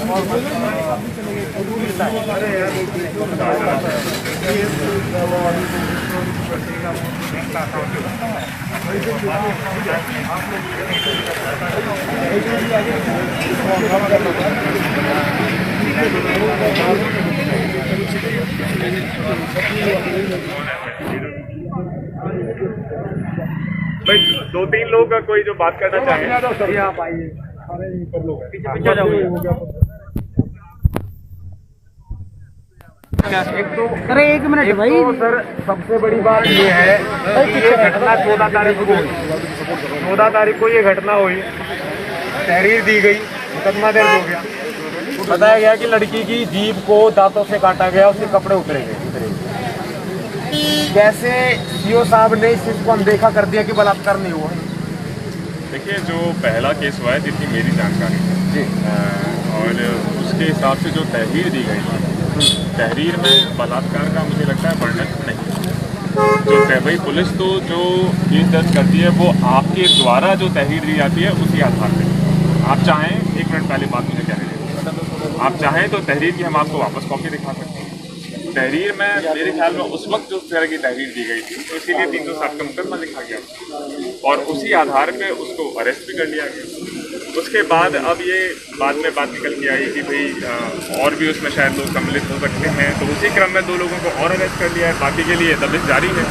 भाई 2-3 लोग का कोई जो बात करना चाहे आप आइए। पीछे जाओगे। एक तो अरे एक मिनट भाई। तो सर सबसे बड़ी बात ये है कि ये घटना 14 तारीख को हुई। 14 तारीख को ये घटना हुई, तहरीर दी गई, मुकदमा दर्ज हो गया। बताया गया कि लड़की की जीभ को दांतों से काटा गया, उसके कपड़े उतरे गए। कैसे सीओ साहब ने इस चीज को अनदेखा कर दिया कि बलात्कार नहीं हुआ? देखिए, जो पहला केस हुआ है जितनी मेरी जानकारी है जी, और उसके हिसाब से जो तहरीर दी गई है, तहरीर में बलात्कार का मुझे लगता है वर्णन नहीं। जो भाई पुलिस तो जो केस दर्ज करती है वो आपके द्वारा जो तहरीर दी जाती है उसी आधार पर। आप चाहें, एक मिनट पहले बात मुझे कहने दें, आप चाहें तो तहरीर की हम आपको वापस कॉपी दिखा सकते हैं। तहरीर में मेरे ख्याल में उस वक्त जो तरह की तहरीर दी गई थी तो इसीलिए 360 का मुकदमा लिखा गया और उसी आधार पे उसको अरेस्ट भी कर लिया गया। उसके बाद अब ये बाद में बात निकल के आई कि भाई और भी उसमें शायद लोग सम्मिलित हो सकते हैं, तो उसी क्रम में 2 लोगों को और अरेस्ट कर लिया है। बाकी के लिए दबिश जारी है,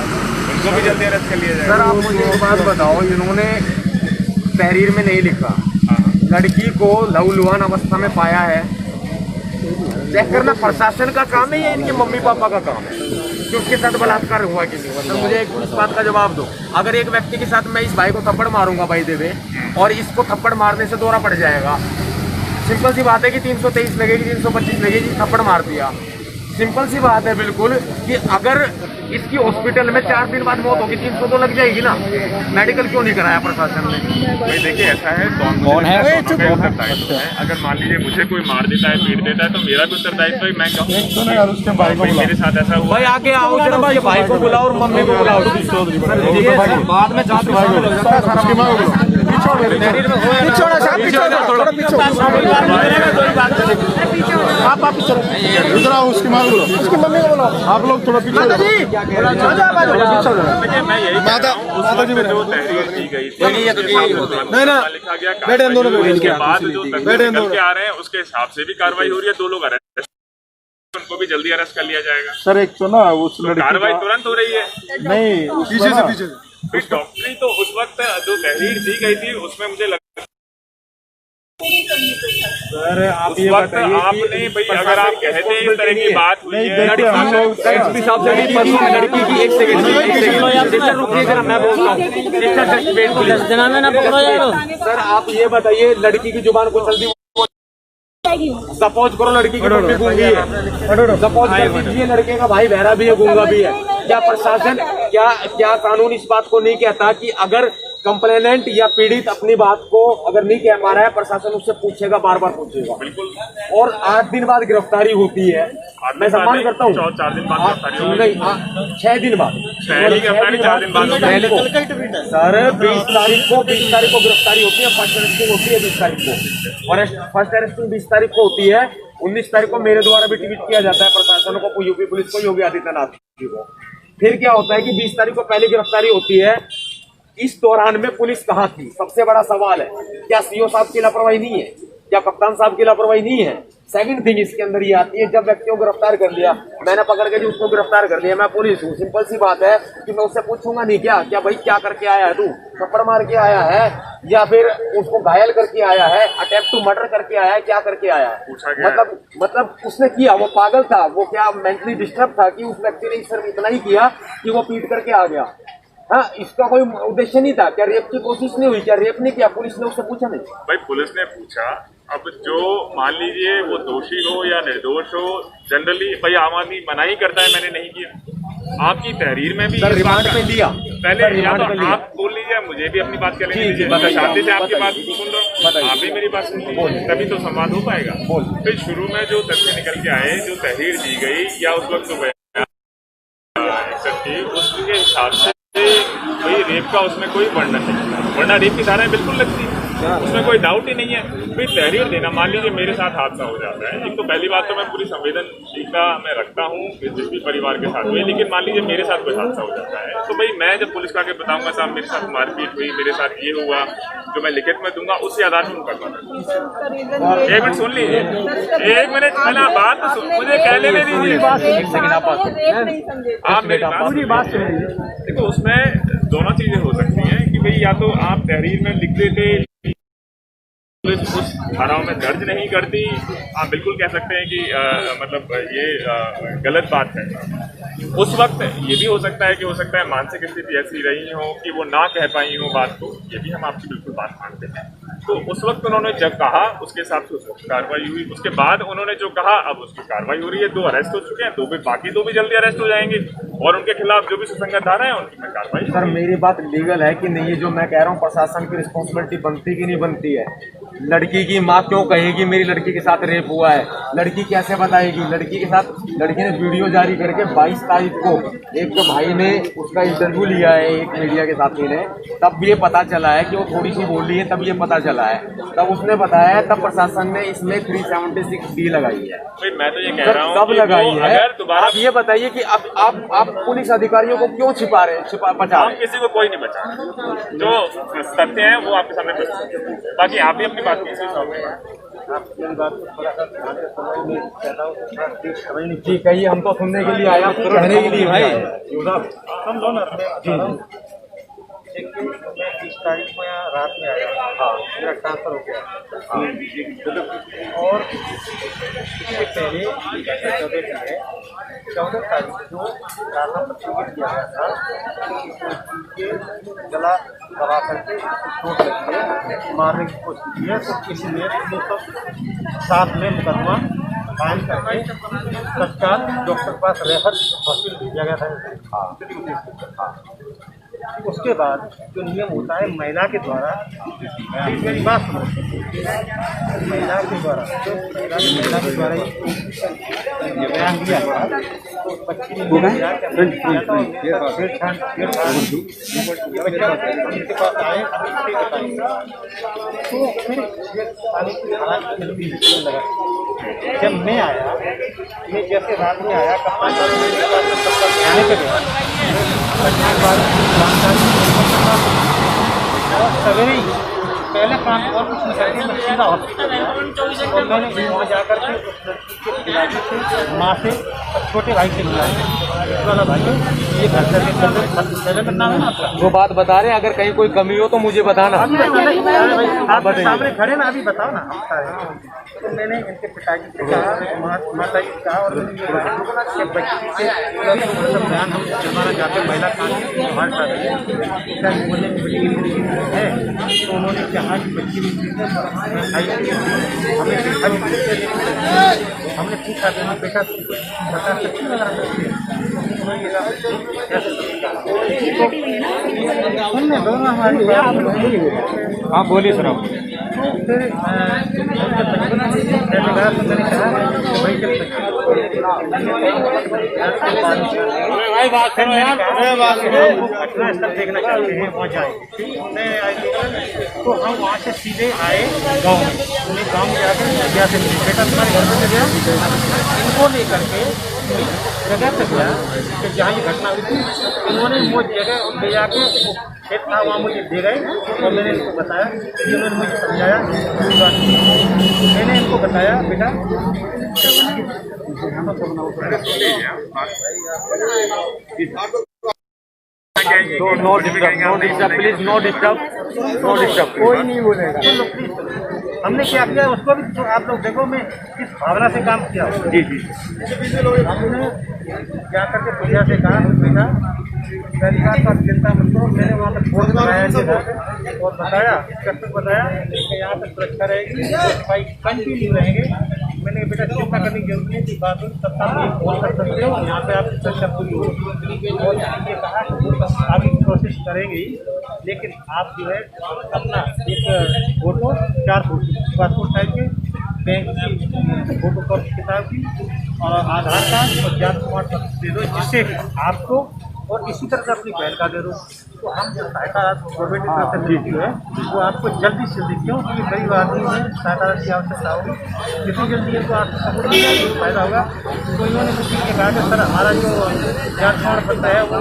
उनको भी जल्दी अरेस्ट कर लिया जाएगा। सर आप मुझे एक बात बताओ, इन्होंने तहरीर में नहीं लिखा लड़की को लहूलुहान अवस्था में पाया है, चेक करना प्रशासन का काम है या इनके मम्मी पापा का काम है कि उसके साथ बलात्कार हुआ कि नहीं हुआ? सर मुझे इस बात का जवाब दो। अगर एक व्यक्ति के साथ मैं इस भाई को थप्पड़ मारूंगा भाई देवे और इसको थप्पड़ मारने से दौरा पड़ जाएगा, सिंपल सी बात है कि 323 लगेगी, 325 लगेगी, थप्पड़ मार दिया। सिंपल सी बात है बिल्कुल कि अगर इसकी हॉस्पिटल में 4 दिन बाद मौत होगी, 300 तो लग जाएगी ना। मेडिकल क्यों नहीं कराया प्रशासन ने? भाई देखिए, ऐसा है कौन है उत्तरदायित्व है। अगर मान लीजिए मुझे कोई मार देता है, पीट देता है, तो मेरा भी उत्तरदायित्व है। मैं कहूँ भाई मेरे साथ ऐसा हुआ, भाई आगे आओ जरा, भाई को बुलाओ और मम्मी को बुलाओ। बाद में उसकी माँ को उसकी मम्मी को बोलो, आप लोग थोड़ा पीछे। मैं यही माता जी जो तहरीर दी गई थी नहीं ना लिखा गया, उसके बाद जो निकल के आ रहे हैं उसके हिसाब से भी कार्रवाई हो रही है। 2 लोग अरेस्ट, उनको भी जल्दी अरेस्ट कर लिया जाएगा। सर एक तो ना उस लड़की कार्रवाई तुरंत हो रही है। नहीं पीछे से डॉक्टरी तो उस वक्त जो तहरीर दी गई थी उसमें मुझे लगता सर आप ये वक्त आपने भाई अगर आप कहते हैं इस तरह की बात हुई है, लड़की की एक सेकंड मैं बोलता हूँ। सर आप ये बताइए, लड़की की जुबान को जल्दी सपोज करो लड़की की मम्मी गूंगी है, सपोज कर दीजिए लड़के का भाई बहरा भी है, गूंगा भी है, क्या प्रशासन क्या कानून इस बात को नहीं कहता कि अगर कंप्लेनेंट या पीड़ित अपनी बात को अगर नहीं कह पा रहा है, प्रशासन उससे पूछेगा, बार बार पूछेगा। बिल्कुल। और 8 दिन बाद गिरफ्तारी होती है, मैं सम्मान करता हूँ। 4 दिन बाद नहीं, 6 दिन बाद, 4 दिन बाद सर 20 तारीख को गिरफ्तारी होती है, फर्स्ट अरेस्टिंग होती है 20 तारीख को, और फर्स्ट अरेस्टिंग 20 तारीख को होती है। 19 तारीख को मेरे द्वारा भी ट्वीट किया जाता है प्रशासन को, यूपी पुलिस को, योगी आदित्यनाथ जी को। फिर क्या होता है कि 20 तारीख को पहली गिरफ्तारी होती है। इस दौरान में पुलिस कहाँ थी? सबसे बड़ा सवाल है। क्या सीओ साहब की लापरवाही नहीं है? क्या कप्तान साहब की लापरवाही नहीं है? सेकंड थिंग इसके अंदर ये आती है, जब व्यक्तियों को गिरफ्तार कर लिया, मैंने पकड़ के जी उसको गिरफ्तार कर लिया, मैं पुलिस हूँ, सिंपल सी बात है कि मैं उससे पूछूंगा नहीं क्या भाई क्या करके आया है तू? थप्पड़ मार के आया है या फिर उसको घायल करके आया है, अटैम्प्ट टू मर्डर करके आया है, क्या करके आया है? मतलब उसने किया, वो पागल था, वो क्या मेंटली डिस्टर्ब था कि उस व्यक्ति ने सिर्फ इतना ही किया कि वो पीट करके आ गया? हाँ, इसका कोई उद्देश्य नहीं था? क्या रेप की कोशिश नहीं हुई? क्या रेप नहीं किया? पुलिस ने उससे पूछा नहीं? भाई पुलिस ने पूछा। अब जो मान लीजिए वो दोषी हो या निर्दोष हो, जनरली भाई आम आदमी मना ही करता है मैंने नहीं किया। आपकी तहरीर में भी रिमांड पे लिया पहले, या तो आप बोल लीजिए, मुझे भी अपनी बात कर लीजिए, शांति से आपकी बात सुन रहा हूँ, आप भी मेरी बात सुन लीजिए, तभी तो संवाद हो पाएगा। फिर शुरू में जो तथ्य निकल के आए, जो तहरीर दी गई या उस वक्त उसके हिसाब से भाई रेप का उसमें कोई वर्णन नहीं, वरना रेप की धाराएं बिल्कुल लगती है। उसमें कोई डाउट ही नहीं है। भाई तहरीर देना, मान लीजिए मेरे साथ हादसा हो जाता है, एक तो पहली बात तो मैं पूरी संवेदनशीलता में रखता हूँ जिस भी परिवार के साथ हुए, लेकिन मान लीजिए मेरे साथ कोई हादसा हो जाता है तो भाई मैं जब पुलिस को आके बताऊंगा साहब मेरे साथ मारपीट हुई, मेरे साथ ये हुआ, जो मैं लिखित में दूंगा उसी आधार पर मुकदमा। एक मिनट सुन लीजिए, एक मिनट पहला बात तो मुझे कह लेने दीजिए, आप मेरी बात सुनिए। देखो उसमें दोनों चीजें हो सकती हैं कि भाई या तो आप तहरीर में लिख देते, पुलिस उस धाराओं में दर्ज नहीं करती, आप बिल्कुल कह सकते हैं कि मतलब ये गलत बात है। उस वक्त ये भी हो सकता है कि हो सकता है मानसिक स्थिति ऐसी रही हो कि वो ना कह पाई हो बात को, ये भी हम आपकी बिल्कुल बात मानते हैं। तो उस वक्त उन्होंने जब कहा उसके हिसाब से उस वक्त कार्रवाई हुई, उसके बाद उन्होंने जो कहा अब उसकी कार्रवाई हो रही है। 2 अरेस्ट हो चुके हैं, 2 भी बाकी 2 भी जल्दी अरेस्ट हो जाएंगे और उनके खिलाफ जो भी सुसंगत धारा है उनकी में कार्रवाई। सर मेरी बात लीगल है कि नहीं, ये जो मैं कह रहा हूँ प्रशासन की रिस्पॉन्सिबिलिटी बनती कि नहीं बनती है? लड़की की माँ क्यों कहेगी मेरी लड़की के साथ रेप हुआ है? लड़की कैसे बताएगी? लड़की के साथ लड़की ने वीडियो जारी करके 22 तारीख को एक जो भाई ने उसका इंटरव्यू लिया है एक मीडिया के साथी ने, तब ये पता चला है कि वो थोड़ी सी बोल रही है, तब ये पता चला है, तब उसने बताया, तब प्रशासन ने इसमें 376D लगाई है। मैं तो ये कह रहा हूँ कब लगाई है? अगर दोबारा आप ये बताइए कि आप पुलिस अधिकारियों को क्यों बचा रहे हैं? किसी को कोई नहीं बचा, जो सत्य है वो आपके सामने प्रस्तुत है। बाकी आप भी अपनी बात कीजिए। जी कहिए, हम तो सुनने के लिए आए, आप कहने के लिए भाई हम दोनों देखिए मैं 30 तारीख को यहाँ रात में आया, हाँ मेरा ट्रांसफर हो गया और इससे पहले 14 तारीख को राना प्रतियोगित किया गया था कि गला दबा करके चोट लगी है, मारने की कोशिश की है, तो इसलिए 207 में मुकदमा कायम करके तत्काल डॉक्टर के पास रेफर हॉस्पिटल भेजा गया था। उसके बाद जो नियम होता है महिला के द्वारा, मेरी बात सुनो, महिला के द्वारा ये बयान दिया था तो बच्ची ने उनके पास आए तो फिर लगा। जब मैं आया, मैं जैसे रात में आया आने के और सवेरे ही पहले काम और कुछ नहीं करके मैं सीधा हॉस्पिटल और मैंने वहाँ जाकर के उस लड़की के पिताजी से, माँ से, छोटे भाई से मिला वाला भाई ये घर करके पहले में नाम है आपका। जो बात बता रहे हैं, अगर कहीं कोई कमी हो तो मुझे बताना। आप सामने खड़े ना, अभी बताओ ना। तो मैंने इनके पिताजी से कहा, माता जी कहा और बच्ची से बयान हम जुर्माना जाते महिला कानून हमारे साथ बोलने की बड़ी है। तो उन्होंने कहा कि बच्ची हमने पूछा कि हाँ बेटा बता सकती है, सुनने दो ना हमारी बात। हाँ बोलिए सर। आप तो फिर मैंने कहा भाई जब स्थल देखना चाहते हैं वहाँ जाए, तो हम वहाँ से सीधे आए गाँव में। उन्हें गाँव में जाकर विद्या से मिले, बेटा तुम्हारे घर में गया, इनको लेकर के जगह पे गया कि जहाँ ये घटना हुई थी। उन्होंने वो जगह ले जाके खेत था वहाँ मुझे दे गए और मैंने इनको बताया, उन्होंने मुझे समझाया। मैंने इनको बताया बेटा no disturb please, no disturb, no disturb, कोई नहीं बोलेगा। हमने क्या किया उसको भी तो आप लोग देखो, मैं किस भावना से काम किया। जी जी हमने जा करके पूजा से कहा बेटा पहली बात तो आप चिंता मत करो, मैंने वहाँ पर फोन लगाया और बताया, इंस्पेक्टर बताया कि यहाँ पर सुरक्षा रहेगी, भाई कंटिन्यू रहेंगे। मैंने बेटा चिंता करने की जरूरत है कि बात तब तक फोन कर सकते हो, यहाँ पे आप सुरक्षा पूरी होगी। और ये कहा आगे कोशिश करेंगे, लेकिन आप जो है अपना एक फोटो 4 फोटो पासपोर्ट साइज के, बैंक की फोटो कॉपी किताब की और आधार कार्ड और जात प्रमाण पत्र दे दो, जिससे आपको और इसी तरह से अपनी बहन का दे दो। तो हम जो सहायता गवर्नमेंट की तरफ से मिलती है वो आपको जल्दी से जल्दी, क्यों क्योंकि गरीब आदमी में सहायता की आवश्यकता होगी, जितनी जल्दी इनको आपको सपोर्ट मिल जाएगी तो फायदा होगा। तो इन्होंने मुझे ये कहा कि सर हमारा जो जांच प्रमाण पत्र है वो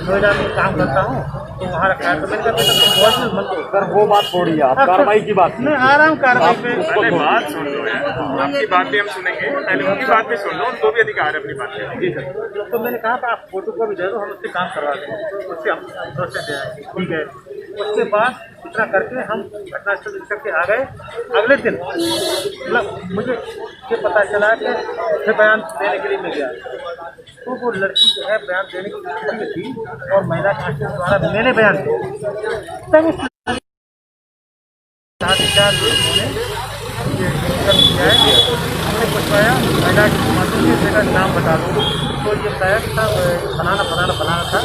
नोएडा में काम करता हूँ तो वहाँ रखा है, तो मैंने कहा बेटा तुम ओरिजिनल मत दो सर वो बात छोड़िए, आप कार्रवाई की बात मैं आ रहा हूँ कार्रवाई पे। पहले बात सुन लो यार, आपकी बात भी हम सुनेंगे, पहले उनकी बात भी सुन लो, उनको भी अधिकार है अपनी बात करने। जी सर, तो मैंने कहा था आप फोटो को भी दे दो, हम उससे काम करवा दें, उससे हम प्रोसेस दे आएंगे, ठीक है। उसके बाद इतना करके हम घटनास्थल करके आ गए। अगले दिन मतलब मुझे ये पता चला कि फिर बयान देने के लिए मैं गया तो वो लड़की जो है बयान देने की स्थिति में थी और महिला कांस्टेबल द्वारा मैंने बयान दिया तब उस हमने पूछवाया महिला के माध्यम से जगह नाम बता दो, तो ये बताया कि साहब फलाना था।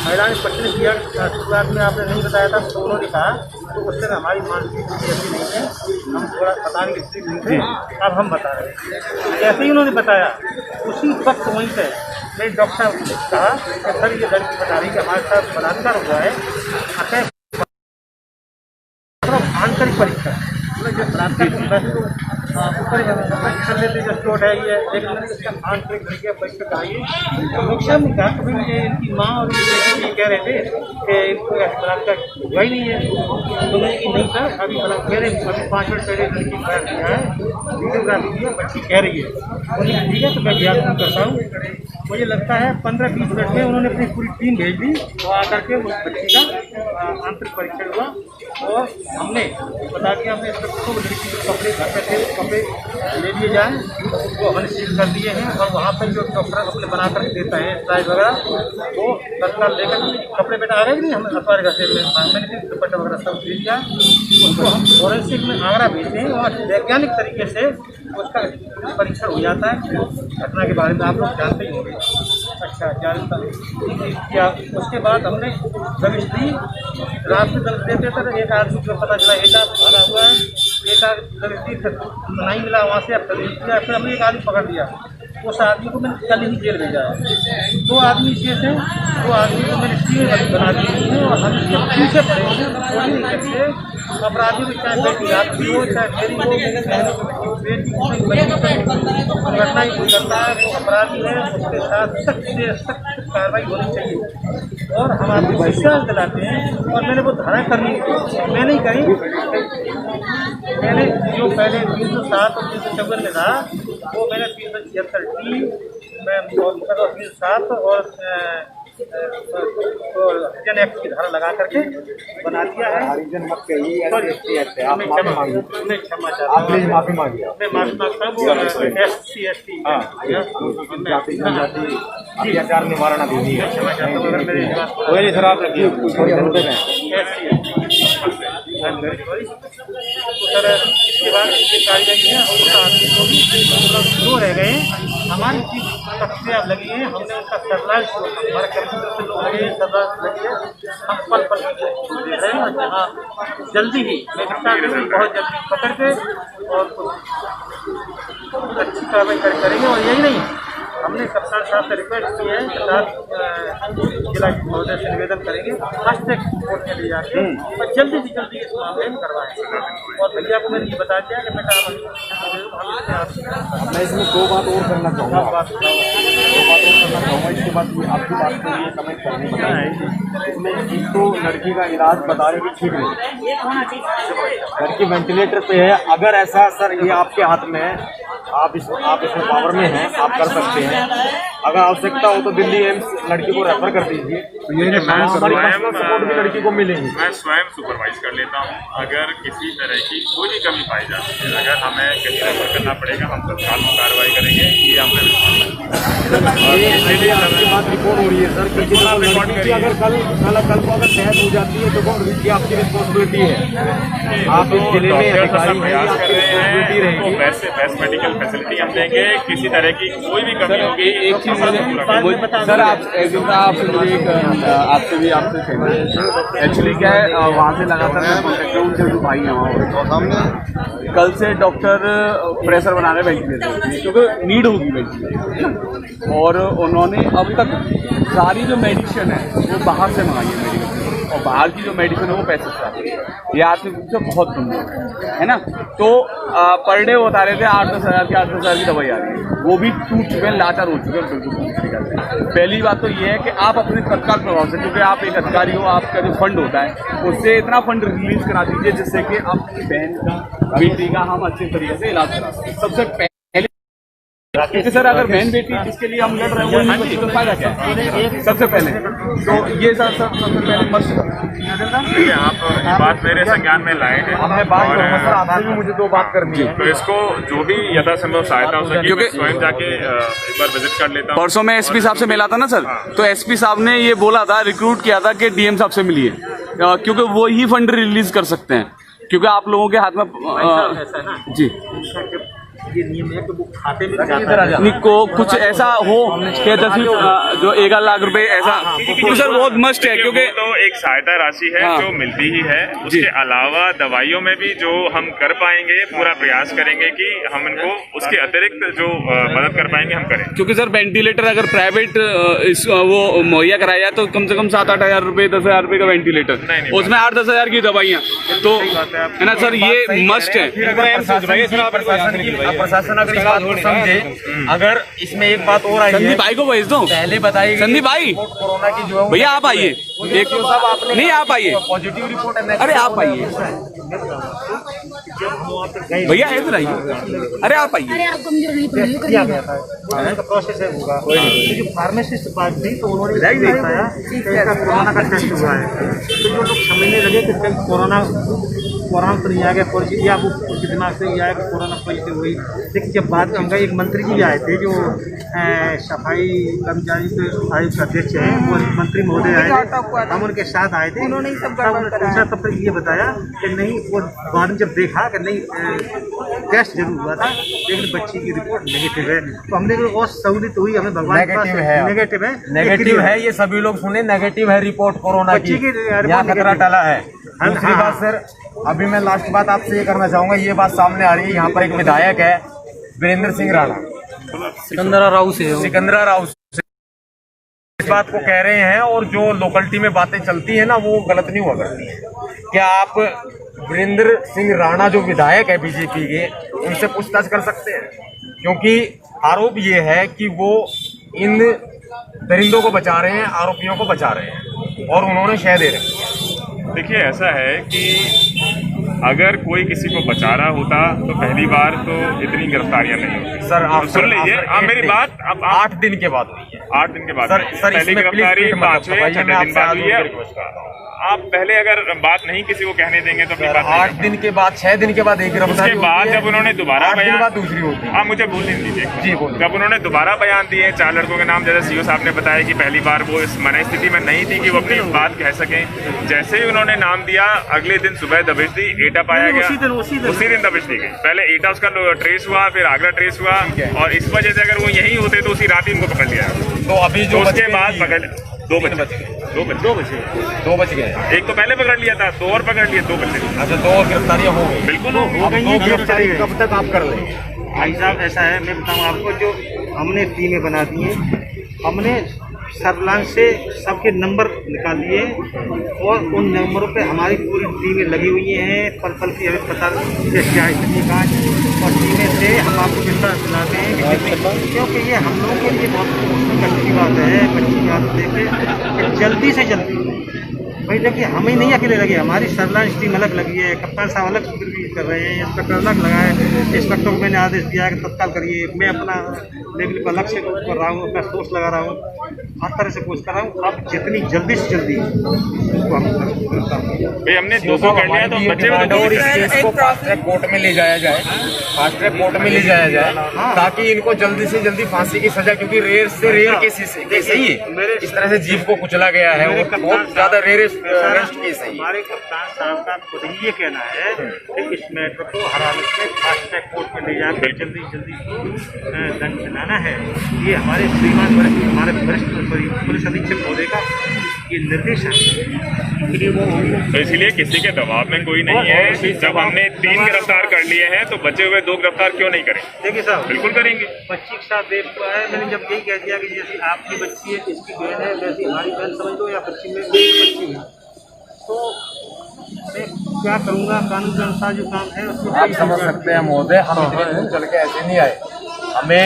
महिला ने प्रश्न किया शुरुआत में आपने नहीं बताया था, तो उन्होंने कहा तो उससे हमारी मानसिक स्थिति ऐसी नहीं है, हम थोड़ा बताने की स्थिति नहीं थे, अब हम बता रहे हैं। जैसे ही उन्होंने बताया उसी वक्त वहीं से मेरे डॉक्टर साहब ने कहा कि सर ये लड़की बता रही कि हमारे साथ बलात्कार हुआ है, अतः आंतरिक परीक्षा मतलब जो बलात्कार की वैसे तो ऊपर कर लेते जो चोट है ये, लेकिन इसका आंतरिक परीक्षा कराइए। डॉक्टर साहब ने कहा कि भाई ये इनकी माँ और ये कह रहे थे कि इनको बलात्कार हुआ ही नहीं है, तो मैंने कि नहीं सर अभी मेरे अभी 5 मिनट पहले लड़की बयान दिया है, वीडियोग्राफी की बच्ची कह रही है, उन्होंने ठीक है तो मैं ज्ञापन करता हूँ। मुझे लगता है 15-20 मिनट में उन्होंने अपनी पूरी टीम भेज दी, तो आकर के उस बच्ची का आंतरिक परीक्षण हुआ और हमने बता दिया हमने लड़की के कपड़े घर पे थे कपड़े ले लिए जाएँ, वो हमने सील कर दिए हैं और वहाँ पर जो डॉक्टर अपने बना कर देता है साइज वगैरह वो तत्काल लेकर कपड़े बेटा आ गए नहीं, हम हमारे घर से मैंने दुपट्टा वगैरह सब दे दिया, उसको हम फॉरेंसिक में आगरा भेजते हैं और वैज्ञानिक तरीके से उसका परीक्षण हो जाता है। घटना के बारे में आप लोग जानते ही होंगे। अच्छा जानता क्या उसके बाद हमने रजिस्ट्री रात में दर्ज देते थे, एक आदमी को पता चला एटा भरा हुआ है, एक रजिस्ट्री नहीं मिला वहाँ से अब दर्ज किया, फिर हमने एक आदमी पकड़ लिया, उस आदमी को मैंने कल ही जेल भेजा है। 2 आदमी इसे थे, 2 आदमी को मैंने टीम बना दी है और हम इसके पीछे पड़े कोई नहीं सकते अपराधी में, चाहे बेटी आपकी हो चाहे मेरी हो, मेरे बहन की घटना ही कोई करता है वो अपराधी है, उसके साथ सख्त से सख्त कार्रवाई होनी चाहिए और हम आपको विश्वास दिलाते हैं। और मैंने वो धारा करनी मैंने ही करी, मैंने जो पहले 307 और 354 में था वो मैंने 376 टी मैं 307 और हरिजन एक्ट की धारा लगा करके बना दिया है। हरिजन मत कहिए, आप मैं क्षमा चाहता हूँ, प्लीज माफी मांगिए, मैं माफी मांगता हूँ। SC ST अत्याचार निवारण अधिनियम क्षमा चाहता हूँ अगर मेरे कोई सर आप रखिए तो सर इसके बाद ये कार्यवाही है और उसका आदमी को भी 2 रह गए, हमारी चीज सख्तियाँ लगी हैं, हमने उसका सरलाइज हमारे कर्मचारी से लोग लगे सरलाइज लगी है, हम पल दे रहे हैं और जहाँ जल्दी ही मैं कहता हूँ बहुत जल्दी पकड़ के और अच्छी कार्रवाई करेंगे। और यही नहीं हमने कप्तान साहब से रिक्वेस्ट की है कि साहब जिला महोदय से निवेदन करेंगे फास्ट ट्रैक कोर्ट में ले जाके और जल्दी से जल्दी इस मामले में करवाएं। और भैया को मैंने ये बता दिया कि बेटा मैं इसमें 2 बात और करना चाहूँगा, इसके बाद आपकी बात को ये कमेंट करने इसमें एक तो लड़की का इलाज बता रहे कि ठीक नहीं, लड़की वेंटिलेटर पे है, अगर ऐसा सर ये आपके हाथ में है, आप इसमें पावर में हैं, आप कर सकते हैं, अगर आवश्यकता हो तो दिल्ली एम्स लड़की को रेफर कर दीजिए, तो ये हमारी पर्सनल सपोर्ट भी लड़की को मिलेगी। मैं स्वयं सुपरवाइज कर लेता हूँ, अगर किसी तरह की कोई भी कमी पाई जाती है, अगर हमें कहीं रेफर करना पड़ेगा हम तत्काल कार्रवाई करेंगे, ये हमें आपकी बात रिपोर्ट हो रही है सर, क्योंकि अगर कल को अगर तहत हो जाती है तो ये आपकी रिस्पॉन्सिबिलिटी है, आप इस जिले में अधिकारी प्रयास कर रहे हैं, तो बेस्ट मेडिकल फैसिलिटी हम देंगे, किसी तरह की कोई भी कमी होगी। एक चीज सर आपसे मुझे एक्चुअली क्या है, वहाँ से लगातार कॉन्टेक्ट उनके जो भाई हैं वहाँ सामने कल से डॉक्टर प्रेशर बना रहे वेंटिलेटर क्योंकि नीड होगी वेंटिलेटर, और उन्होंने अब तक सारी जो मेडिसिन है वो बाहर से मंगाई है मेडिकल और बाहर की जो मेडिसिन है वो पैसे से आती है, ये आर्थिक रूप से बहुत कमजोर है ना। तो पर डे बता रहे थे 8-10 हज़ार की 8-10 हज़ार की दवाई आ रही है, वो भी टूट चुके हैं, लाचार हो चुके हैं बिल्कुल पूरी तरीके से। पहली बात तो ये है कि आप अपने तत्काल प्रभाव से, क्योंकि आप एक अधिकारी हो, आपका जो फंड होता है उससे इतना फंड रिलीज करा दीजिए जिससे कि अपनी बहन का, बेटी का हम अच्छे तरीके से इलाज करा सकें। सबसे पहले क्योंकि सर अगर बहन बेटी जिसके लिए हम लड़ रहे हैं वो नहीं बची तो फायदा क्या है? सबसे पहले तो ये सबसे पहले मस्त देखिए, आप ये बात मेरे संज्ञान में लाए हैं और आपसे भी मुझे 2 बात करनी है। तो इसको जो भी यथासंभव सहायता हो सके मैं स्वयं जाके एक बार विजिट कर लेता हूँ। परसों मैं एसपी साहब से मिला था ना सर, तो एसपी साहब ने ये बोला था, रिक्रूट किया था कि डीएम साहब से मिलिए, क्योंकि वो ही फंड रिलीज कर सकते हैं, क्योंकि आप लोगों के हाथ में जी ये नियम है कि वो खाते में जाता है। को कुछ ऐसा हो कि 10 जो 1 लाख रुपए ऐसा तो सर बहुत मस्ट है, क्योंकि तो एक सहायता राशि है जो मिलती ही है। उसके अलावा दवाइयों में भी जो हम कर पाएंगे पूरा प्रयास करेंगे कि हम इनको उसके अतिरिक्त जो मदद कर पाएंगे हम करें। क्योंकि सर वेंटिलेटर अगर प्राइवेट वो मुहैया कराया जाए तो कम से कम 7-8 हज़ार रुपए 10 हज़ार रुपए का वेंटिलेटर, उसमें 8-10 हज़ार की दवाइयाँ, तो है ना सर, ये मस्ट है। प्रशासन अगर इस बात को समझे, अगर इसमें एक बात और आई है, संदीप भाई को भेज दो, पहले बताइए संदीप भाई कोरोना की जो है भैया आप आइए, एक नहीं आप आइए, पॉजिटिव रिपोर्ट है, अरे आप आइए भैया इधर आइए, अरे आप आइए। अरे आप कमजोर नहीं पड़े किया गया था, उसका प्रोसेस है होगा। तो जो फार्मासिस्ट बात थी तो उन्होंने बताया कि इसका कोरोना का टेस्ट हुआ है, तो जो लोग समझने लगे कि कहीं कोरोना तो नहीं आ गया पॉजिटिव, या वो उनके दिमाग से ये आया कि कोरोना पॉजिटिव हुई। लेकिन जब बात उनका एक मंत्री जी भी आए थे जो सफाई कर्मचारी के आयोग अध्यक्ष हैं, वो मंत्री महोदय आए थे, हम उनके साथ आए थे, उन्होंने पूछा तब तक ये बताया कि नहीं, वो बाद में जब देखा कि नहीं टेस्ट जरूर हुआ था लेकिन बच्ची की रिपोर्ट नेगेटिव है, तो हमने और सहूलियत हुई, हमें भगवान नेगेटिव है, ये सभी लोग सुने, नेगेटिव है रिपोर्ट कोरोना की, यहाँ खतरा टला है। दूसरी बात सर, अभी मैं लास्ट बात आपसे ये करना चाहूंगा, ये बात सामने आ रही है, यहाँ पर एक विधायक है वीरेंद्र सिंह राणा, सिकंदरा राव से इस बात को कह रहे हैं, और जो लोकलिटी में बातें चलती है ना वो गलत नहीं हुआ करती है। क्या आप वीरेंद्र सिंह राणा जो विधायक है बीजेपी के, उनसे पूछताछ कर सकते हैं? क्योंकि आरोप ये है कि वो इन दरिंदों को बचा रहे हैं, आरोपियों को बचा रहे हैं, और उन्होंने शह दे रखी है। देखिए, ऐसा है कि अगर कोई किसी को बचा रहा होता तो पहली बार तो इतनी गिरफ्तारियां नहीं होती। सर आप सुन लीजिए, आप मेरी बात, अब 8 दिन के बाद हुई है, 8 दिन के बाद सर पहली गिरफ्तारी 5वें 6 दिन बाद हुई है। आप पहले अगर बात नहीं किसी को कहने देंगे तो 8 दिन के बाद 6 दिन के बाद एक गिरफ्तारी, उसके बाद जब उन्होंने दोबारा बयान, बाद दूसरी होती है। आप मुझे बोलने दीजिए जी बोलिए। जब उन्होंने दोबारा बयान दिए 4 लड़कों के नाम, जैसे सीओ साहब ने बताया कि पहली बार वो इस मन स्थिति में नहीं थी कि वो अपनी बात कह सकें, जैसे ही उन्होंने नाम दिया अगले दिन सुबह दबिश दी, एटा पाया गया, उसी दिन दबिश दी गई। पहले एटा उसका ट्रेस हुआ, फिर आगरा ट्रेस हुआ, और इस वजह से अगर वो यहीं होते तो उसी रात ही उनको पकड़ लिया। तो अभी जो उसके बाद पकड़ 2 बजे 2 बज गए, एक तो पहले पकड़ लिया था, 2 और पकड़ लिए, 2 बजे। अच्छा 2 गिरफ्तारियां हो गई, बिल्कुल हो गई है। गिरफ्तारी कब तक आप कर लेंगे? भाई साहब ऐसा है, मैं बताऊँ आपको, जो हमने टीमें बना दी हैं, हमने सर्विलांस से सबके नंबर निकाल लिए, और उन नंबरों पे हमारी पूरी टीमें लगी हुई हैं, पल पल की हमें पता क्या स्थिति का, और टीमें से हम आपको विश्वास दिलाते हैं कि क्योंकि ये हम लोगों के लिए बहुत अच्छी बात है, बच्ची बात देखें कि जल्दी से जल्दी भाई देखिए, हम ही नहीं अकेले लगे, हमारी सर्विलांस टीम अलग लगी है, कप्तान साहब अलग सुपरवाइज कर रहे हैं, इंस्पेक्टर अलग लगाए, इंस्पेक्टर को मैंने आदेश दिया है कि तत्काल करिए, मैं अपना लेवल पर अलग से कर रहा हूँ, अपना सोर्स लगा रहा हूँ, हर तरह से कोशिश कर रहा हूँ। अब जितनी जल्दी से जल्दी इसको हम भाई हमने 200 कर लिया तो बच्चे इसको फास्ट ट्रैक कोर्ट में ले जाया जाए, फास्ट ट्रैक कोर्ट में ले जाया जाए, ताकि इनको जल्दी से जल्दी फांसी की सजा, क्योंकि रेयर से रेयर केस ही इस तरह से जीव को कुचला गया है, वो बहुत ज्यादा रेयर केस है। हमारे कप्तान साहब का खुद ही ये कहना है कि इस मैटर को हर हालत में फास्ट ट्रैक कोर्ट में ले जाकर जल्दी जल्दी दंड दिलाना है। ये हमारे श्रीमान हमारे वरिष्ठ पुलिस अधीक्षक महोदय का ये निर्देश है। तो इसलिए किसी के दबाव में कोई नहीं है। जब हमने 3 गिरफ्तार कर लिए हैं तो बचे हुए 2 गिरफ्तार क्यों नहीं करें? देखिए साहब, बिल्कुल करेंगे। बच्ची के साथ देख है, मैंने जब यही कह दिया कि जैसे आपकी बच्ची है, इसकी बहन है, वैसी हमारी बहन समझ लो, या बच्ची में मेरी बच्ची है, तो मैं क्या करूँगा, कानून के अनुसार जो काम है उसको आप समझ सकते हैं महोदय, हम इतने दूर चल के ऐसे नहीं आए। हमें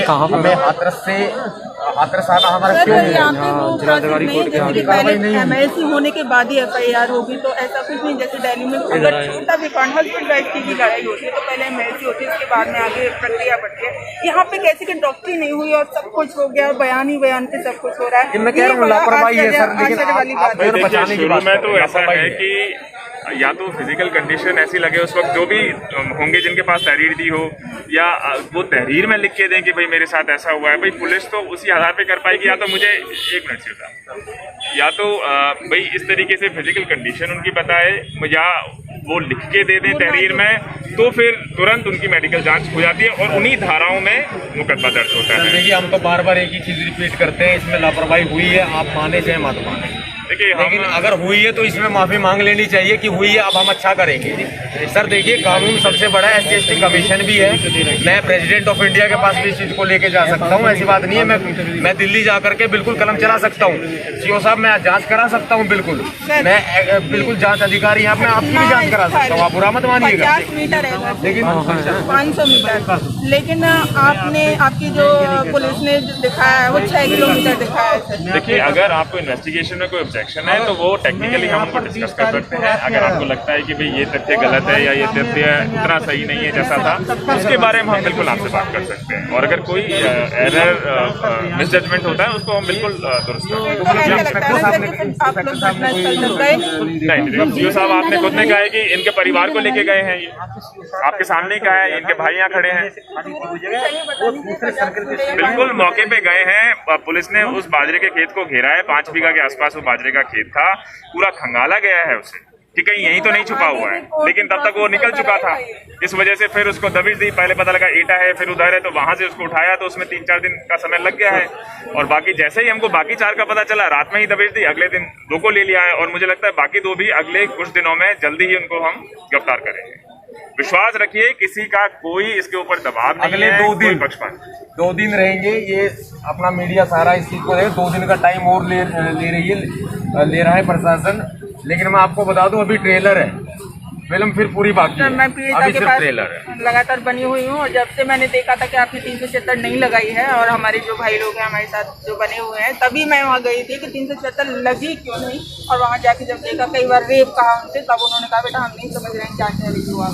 हाथरस आना हमारा क्यों नहीं यहाँ है? पे वो प्रोसेस नहीं है, जैसे कि पहले एमएलसी होने के बाद ही एफआईआर होगी, तो ऐसा कुछ नहीं। जैसे दिल्ली में अगर छोटा भी कांड हस्बैंड वाइफ की भी लड़ाई होती है तो पहले एमएलसी होती है, उसके बाद में आगे प्रक्रिया बढ़ती है। यहाँ पे कैसे कि डॉक्टरी नहीं हुई और सब कुछ हो गया, बयान ही बयान पे सब कुछ हो रहा है। मैं कह रहा हूँ लापरवाही है सर, लेकिन आप देखिए शुरू में तो ऐसा है कि या तो फिजिकल कंडीशन ऐसी लगे उस वक्त, जो भी होंगे जिनके पास तहरीर दी हो, या वो तहरीर में लिख के दें कि भाई मेरे साथ ऐसा हुआ है। भाई पुलिस तो उसी आधार पे कर पाएगी, या तो मुझे एक मिनट से होता, या तो भाई इस तरीके से फिजिकल कंडीशन उनकी बताए, या वो लिख के दे दें तहरीर में, तो फिर तुरंत उनकी मेडिकल जांच हो जाती है और उन्हीं धाराओं में मुकदमा दर्ज होता है। देखिए, हम तो बार बार एक ही चीज रिपीट करते हैं, इसमें लापरवाही हुई है, आप माने चाहे मत माने। देखिए लेकिन अगर हुई है तो इसमें माफी मांग लेनी चाहिए कि हुई है, अब हम अच्छा करेंगे। सर देखिए, कानून सबसे बड़ा SC/ST कमीशन भी है। मैं प्रेसिडेंट ऑफ इंडिया के पास भी इस चीज को लेके जा सकता हूँ, ऐसी बात नहीं है। मैं दिल्ली जा करके बिल्कुल कलम चला सकता हूँ। CO साहब, मैं जांच करा सकता हूँ, बिल्कुल मैं बिल्कुल जांच अधिकारी यहाँ, मैं आपकी भी जांच करा सकता हूँ, आप बुरा मत मानिएगा। 50 मीटर है, लेकिन 500 मीटर, लेकिन आपकी जो पुलिस ने दिखाया है वो 6 किलोमीटर दिखाया है। देखिए, अगर आपको इन्वेस्टिगेशन में कोई ऑब्जेक्शन है तो वो टेक्निकली हम उनको डिस्कस कर सकते हैं। अगर आपको लगता है कि भाई ये तथ्य गलत है या ये तथ्य उतना सही नहीं है जैसा था, उसके बारे में हम बिल्कुल आपसे बात कर सकते हैं। और अगर कोई एरर मिसजजमेंट होता है उसको हम बिल्कुल दुरुस्त कर सकते हैं। नहीं, सीओ साहब आपने खुद ने कहा है कि इनके परिवार को लेके गए हैं, ये आपके सामने ही कहा है, इनके भाई यहाँ खड़े हैं। बिल्कुल मौके पे गए हैं, पुलिस ने उस बाजरे के खेत को घेरा है, 5 बीघा के आसपास वो बाजरे का खेत था, पूरा खंगाला गया है उसे कि कहीं यहीं तो नहीं छुपा हुआ है, लेकिन तब तक वो निकल चुका था। इस वजह से फिर उसको दबिश दी, पहले पता लगा ईटा है, फिर उधर है, तो वहां से उसको उठाया तो उसमें 3-4 दिन का समय लग गया है। और बाकी जैसे ही हमको बाकी 4 का पता चला, रात में ही दबिश दी, अगले दिन 2 को ले लिया है, और मुझे लगता है बाकी 2 भी अगले कुछ दिनों में जल्दी ही उनको हम गिरफ्तार करेंगे। विश्वास रखिए, किसी का कोई इसके ऊपर दबाव नहीं अगले है, 2 दिन पक्षपात 2 दिन रहेंगे, ये अपना मीडिया सारा इस चीज को देखे। 2 दिन का टाइम और ले रहा है प्रशासन। लेकिन मैं आपको बता दूं, अभी ट्रेलर है, फिल्म फिर पूरी बाकी है, मैं पीड़िता अभी के सिर्फ पास ट्रेलर है। लगातार बनी हुई हूँ, और जब से मैंने देखा था कि आपने 376 नहीं लगाई है, और हमारे जो भाई लोग हैं हमारे साथ जो बने हुए हैं, तभी मैं वहाँ गई थी कि 376 लगी क्यों नहीं। और वहाँ जाके जब देखा, कई बार रेप कहा उनसे, तब उन्होंने कहा बेटा हम नहीं समझ रहे हैं क्या कह रही हो आप।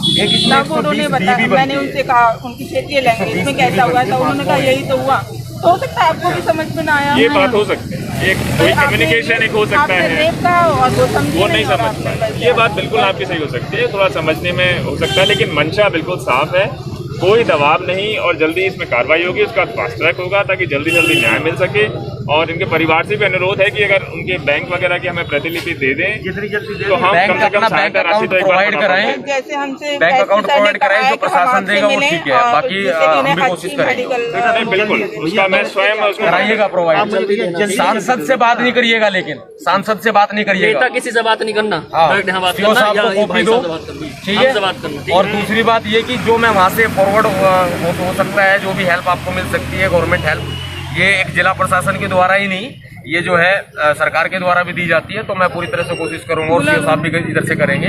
तब उन्होंने बताया, मैंने उनसे कहा उनकी क्षेत्रीय लैंग्वेज में कैसा हुआ, तो उन्होंने कहा यही तो हुआ। हो सकता है आपको भी समझ में ना आया, ये बात हो सकती है, एक कोई कम्युनिकेशन एक हो सकता है, रेप का और वो नहीं समझ पाए। ये बात बिल्कुल आपकी सही हो सकती है, थोड़ा समझने में हो सकता है, लेकिन मंशा बिल्कुल साफ है, कोई दबाव नहीं, और जल्दी इसमें कार्रवाई होगी, उसका फास्ट ट्रैक होगा ताकि जल्दी जल्दी न्याय मिल सके। और इनके परिवार से भी अनुरोध है कि अगर उनके बैंक वगैरह की हमें प्रतिलिपि दे दें तो हम कम से कम सहायता राशि तो एक बार कराएं, जैसे हमसे बैंक अकाउंट प्रोवाइड कराएं, जो प्रशासन देगा वो ठीक है, बाकी हम भी कोशिश करेंगे। नहीं, बिल्कुल उसका मैं स्वयं उसको कराइएगा प्रोवाइड। सांसद से बात नहीं करिएगा, लेकिन सांसद से बात नहीं करिएगा, नेता किसी से बात नहीं करना, डायरेक्ट यहाँ बात सीओ करना, साहब या को ये कॉपी भाई दो, साहब से बात करनी, ठीक हमसे है। बात करना। और दूसरी बात ये कि जो मैं वहाँ से फॉरवर्ड हो सकता है, जो भी हेल्प आपको मिल सकती है, गवर्नमेंट हेल्प, ये एक जिला प्रशासन के द्वारा ही नहीं, ये जो है सरकार के द्वारा भी दी जाती है, तो मैं पूरी तरह से कोशिश करूंगा, और सीओ साहब भी इधर से करेंगे।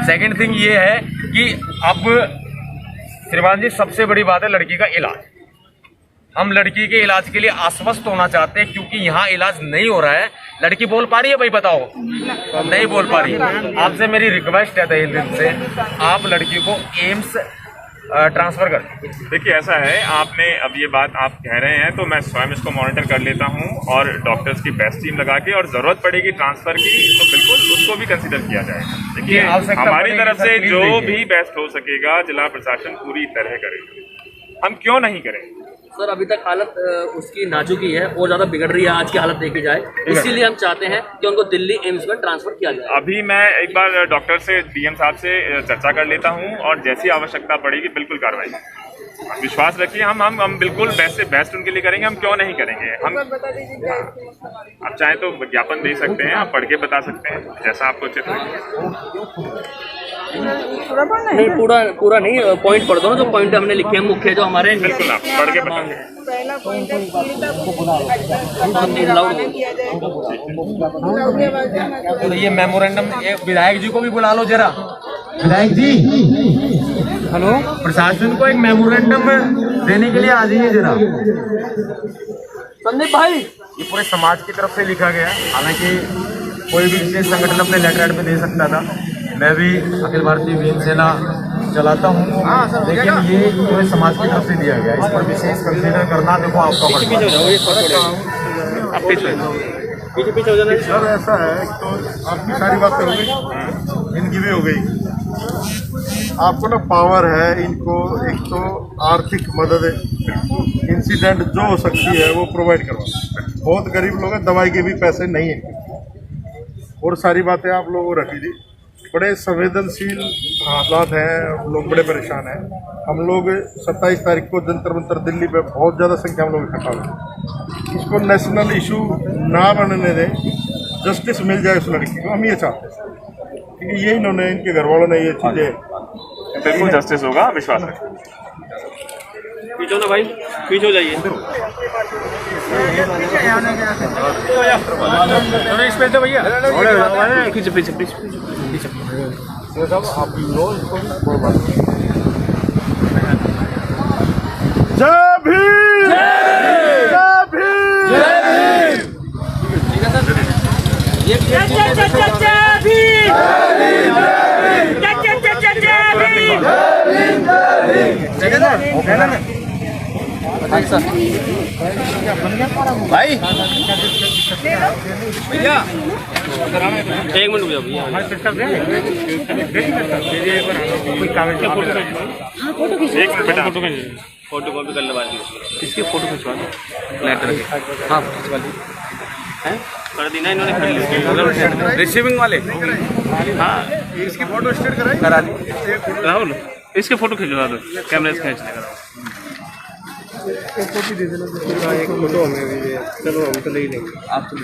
सेकंड थिंग ये है कि अब श्रीमान जी, सबसे बड़ी बात है लड़की का इलाज। हम लड़की के इलाज के लिए आश्वस्त होना चाहते हैं, क्योंकि यहाँ इलाज नहीं हो रहा है। लड़की बोल पा रही है भाई, बताओ? नहीं बोल पा रही है। आपसे मेरी रिक्वेस्ट है तहे दिल से, आप लड़की को एम्स ट्रांसफर कर। देखिए ऐसा है, आपने अब ये बात आप कह रहे हैं तो मैं स्वयं इसको मॉनिटर कर लेता हूँ, और डॉक्टर्स की बेस्ट टीम लगा के, और जरूरत पड़ेगी ट्रांसफर की तो बिल्कुल उसको भी कंसीडर किया जाएगा। देखिए हमारी तरफ से जो भी बेस्ट हो सकेगा जिला प्रशासन पूरी तरह करेगा, हम क्यों नहीं करें। सर अभी तक हालत उसकी नाजुकी है और ज़्यादा बिगड़ रही है, आज की हालत देखी जाए, इसीलिए हम चाहते हैं कि उनको दिल्ली एम्स में ट्रांसफर किया जाए। अभी मैं एक बार डॉक्टर से, DM साहब से चर्चा कर लेता हूं, और जैसी आवश्यकता पड़ेगी बिल्कुल कार्रवाई। विश्वास रखिए, हम बिल्कुल बेस्ट उनके लिए करेंगे, हम क्यों नहीं करेंगे। हम बता दीजिए क्या इसकी समस्या आप चाहें तो विज्ञापन दे सकते हैं, आप पढ़ के बता सकते हैं, जैसा आपको उचित लगे। पूरा पढ़ना है? नहीं, पूरा नहीं, पॉइंट पढ़ दो ना, जो पॉइंट हमने लिखे हैं मुख्य, जो हमारे बिल्कुल आप पढ़ के बताएं। पहला पॉइंट है पीड़िता को रवाना किया जाए। तो ये मेमोरेंडम विधायक जी को भी बुला लो जरा। विधायक जी हेलो, प्रशासन को एक मेमोरेंडम देने के लिए आ जाइए जरा। संदीप भाई, ये पूरे समाज की तरफ से लिखा गया, हालांकि कोई भी विशेष संगठन अपने लेटर हेड में दे सकता था। मैं भी अखिल भारतीय वीर सेना चलाता हूँ, लेकिन ये पूरे समाज की तरफ से दिया गया, इस पर विशेष कंसीडर करना देखो आपका पीछे हो जाना सर। ऐसा है तो आपकी सारी बातें हो गई, इनकी भी हो गई। आपको ना पावर है, इनको एक तो आर्थिक मदद इंसिडेंट जो हो सकती है वो प्रोवाइड करवा। बहुत गरीब लोग हैं, दवाई के भी पैसे नहीं है, और सारी बातें आप लोगों को रखी थी। बड़े संवेदनशील हालात हैं, लोग बड़े परेशान हैं। हम लोग 27 तारीख को जंतर मंतर दिल्ली पे बहुत ज़्यादा संख्या में लोग इकट्ठा हुए। इसको नेशनल इशू ना बनने दें, जस्टिस मिल जाए उस लड़की को, हम ये चाहते हैं, क्योंकि ये इन्होंने, इनके घर वालों ने ये चीज़ें। बिल्कुल जस्टिस होगा, विश्वास रखिए। पीछे ना भाई, पीछे हो जाइए। इस पे तो भैया पीछे पीछे पीछे आप लो इसको, कोई बात नहीं। जय भीम, जय भीम, जय भाई भैया, 1 मिनट भैया भैया फोटो कॉपी कर लगा दी, इसकी फोटो खिंचवा दो, लेटर के। हाँ खिंचवा दी हैं, कर दी ना इन्होंने, कर ली रिसीविंग वाले। हाँ इसकी फोटो स्टेट कराई, करा दी राहुल, इसके फोटो खिंचवा दो, कैमरे से खींचने का। एक कॉपी दे देना, एक फोटो हमें भी। चलो हम तो ले लेंगे, आप तो